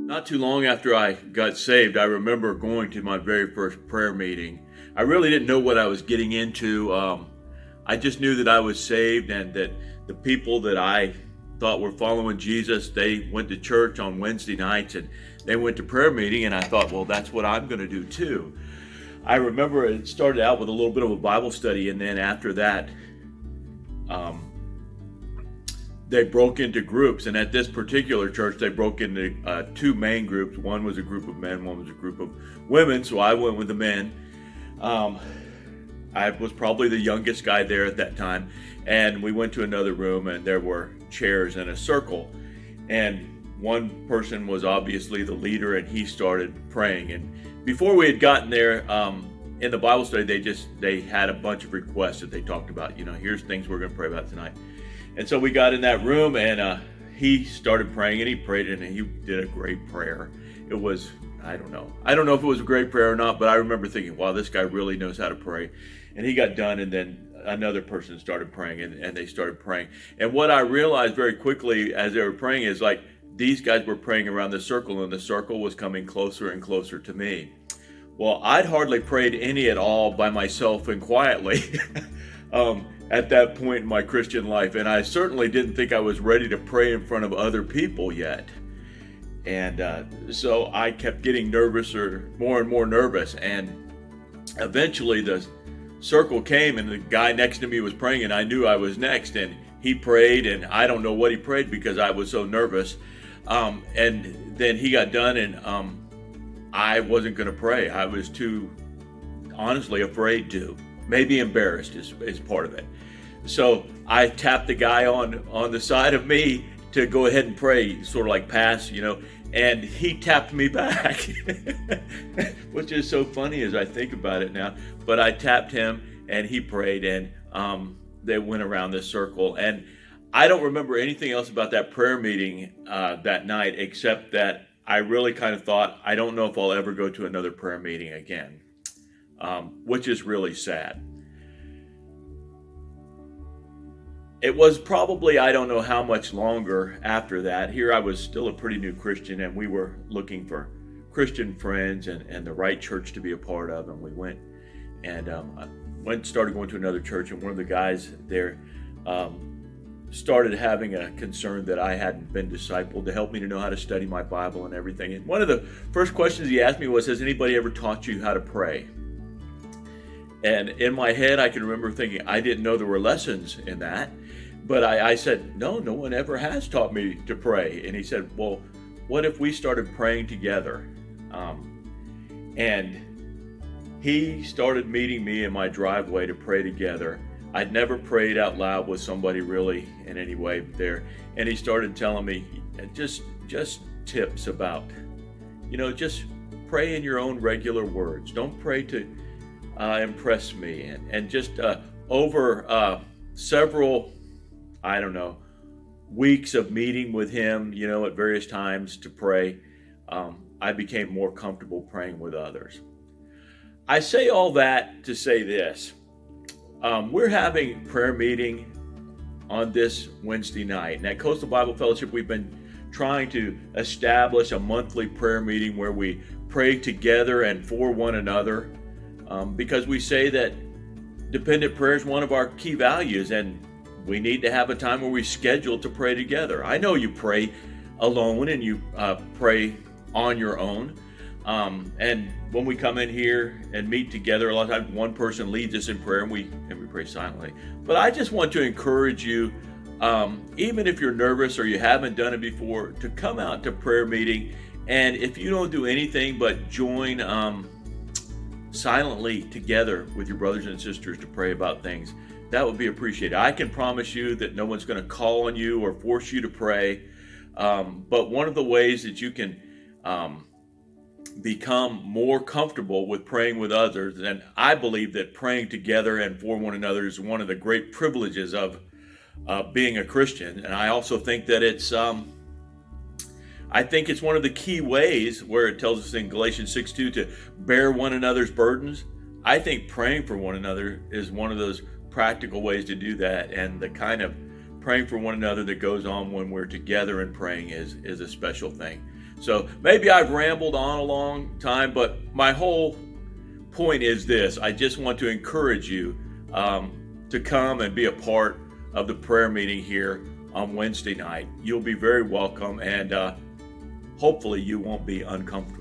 Not too long after I got saved, I remember going to my very first prayer meeting. I really didn't know what I was getting into. I just knew that I was saved and that the people that I thought were following Jesus, they went to church on Wednesday nights and they went to prayer meeting, and I thought, well, that's what I'm going to do too. I remember it started out with a little bit of a Bible study, and then after that, um, they broke into groups. And at this particular church, they broke into two main groups. One was a group of men, one was a group of women. So I went with the men. Um, I was probably the youngest guy there at that time. And we went to another room, and there were chairs in a circle. And one person was obviously the leader, and he started praying. And before we had gotten there, in the Bible study, they had a bunch of requests that they talked about. Here's things we're going to pray about tonight. And so we got in that room, and he started praying, and he prayed, and he did a great prayer. It was, I don't know if it was a great prayer or not, but I remember thinking, wow, this guy really knows how to pray. And he got done, and then another person started praying, and they started praying. And what I realized very quickly as they were praying is, like, these guys were praying around the circle, and the circle was coming closer and closer to me. Well, I'd hardly prayed any at all by myself and quietly. At that point in my Christian life. And I certainly didn't think I was ready to pray in front of other people yet. And so I kept getting nervous, or more and more nervous. And eventually the circle came, and the guy next to me was praying, and I knew I was next. And he prayed, and I don't know what he prayed because I was so nervous. And then he got done, and I wasn't going to pray. I was too, honestly, afraid to. Maybe embarrassed is part of it. So I tapped the guy on the side of me to go ahead and pray, sort of like pass, and he tapped me back, which is so funny as I think about it now. But I tapped him, and he prayed, and they went around this circle. And I don't remember anything else about that prayer meeting that night, except that I really kind of thought, I don't know if I'll ever go to another prayer meeting again. Which is really sad. It was probably, I don't know how much longer after that. Here I was still a pretty new Christian, and we were looking for Christian friends and the right church to be a part of. And we went and started going to another church, and one of the guys there started having a concern that I hadn't been discipled, to help me to know how to study my Bible and everything. And one of the first questions he asked me was, has anybody ever taught you how to pray? And in my head, I can remember thinking, I didn't know there were lessons in that. But I said, no one ever has taught me to pray. And he said, well, what if we started praying together? And he started meeting me in my driveway to pray together. I'd never prayed out loud with somebody really in any way there. And he started telling me just tips about, just pray in your own regular words. Don't pray to impress me. And just over several, weeks of meeting with him, at various times to pray, I became more comfortable praying with others. I say all that to say this. We're having prayer meeting on this Wednesday night. And at Coastal Bible Fellowship, we've been trying to establish a monthly prayer meeting where we pray together and for one another, because we say that dependent prayer is one of our key values, and we need to have a time where we schedule to pray together. I know you pray alone and you pray on your own. And when we come in here and meet together, a lot of times one person leads us in prayer and we pray silently. But I just want to encourage you, even if you're nervous or you haven't done it before, to come out to prayer meeting. And if you don't do anything but join silently together with your brothers and sisters to pray about things, that would be appreciated. I can promise you that no one's going to call on you or force you to pray. But one of the ways that you can become more comfortable with praying with others, and I believe that praying together and for one another is one of the great privileges of being a Christian. And I also think that it's one of the key ways where it tells us in Galatians 6:2 to bear one another's burdens. I think praying for one another is one of those practical ways to do that, and the kind of praying for one another that goes on when we're together and praying is a special thing. So maybe I've rambled on a long time, but my whole point is this: I just want to encourage you to come and be a part of the prayer meeting here on Wednesday night. You'll be very welcome, and hopefully you won't be uncomfortable.